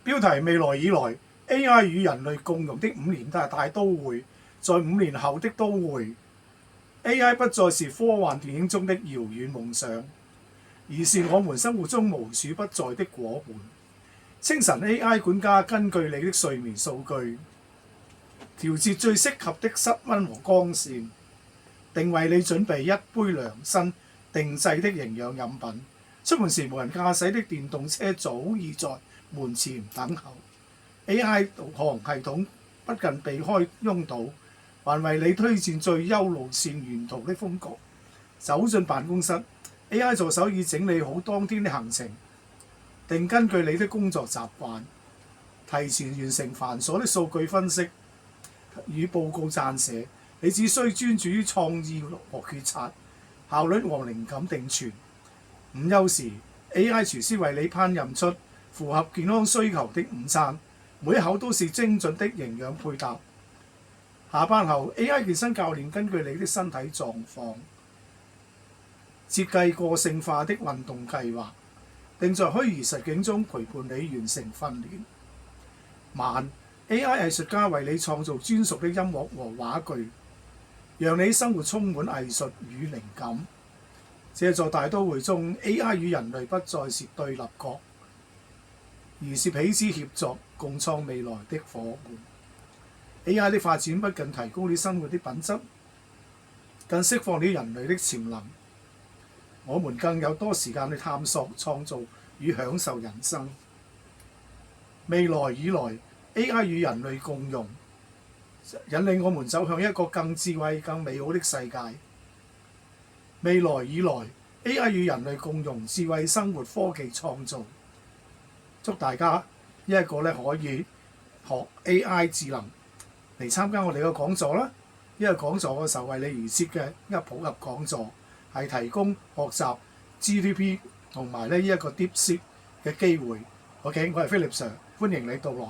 標題：未來以來 AI 與人類共融的5年大都會，在5年後的都會 AI 不再是科幻電影中的遙遠夢想，而是我們生活中無處不在的夥伴。清晨 AI 管家根據你的睡眠數據，調節最適合的室溫和光線，定為你準備一杯量身定製的營養飲品。出門時無人駕駛的電動車早已在門前等候。AI 導航系統不僅避開擁堵，還為你推薦最優路線沿途的風景。走進辦公室 ，AI 助手已整理好當天的行程，並根據你的工作習慣，提前完成繁瑣的數據分析與報告撰寫。你只需專注於創意和決策，效率和靈感定存。午休時 ，AI 廚師為你烹飪出符合健康需求的午餐，每一口都是精準的營養配搭。下班後 ，AI 健身教練根據你的身體狀況，設計個性化的運動計劃，並在虛擬實境中陪伴你完成訓練。晚 ，AI 藝術家為你創造專屬的音樂和畫具，讓你生活充滿藝術與靈感。這座大都會中 ，AI 與人類不再是對立國，而是彼此協作、共創未來的夥伴。AI 的發展不僅提高你生活的品質，更釋放你人類的潛能。我們更有多時間去探索、創造與享受人生。未來以來 ，AI 與人類共融，引領我們走向一個更智慧、更美好的世界。未來以來 ，AI 與人類共融，智慧生活、科技創造。祝大家可以學 AI 智能嚟參加我哋嘅講座啦！呢個講座嘅時候為你而設嘅一個普及講座，係提供學習 GDP 同埋呢一個 DeepSeek 嘅機會。OK， 我係 Philip Sir，歡迎你到來。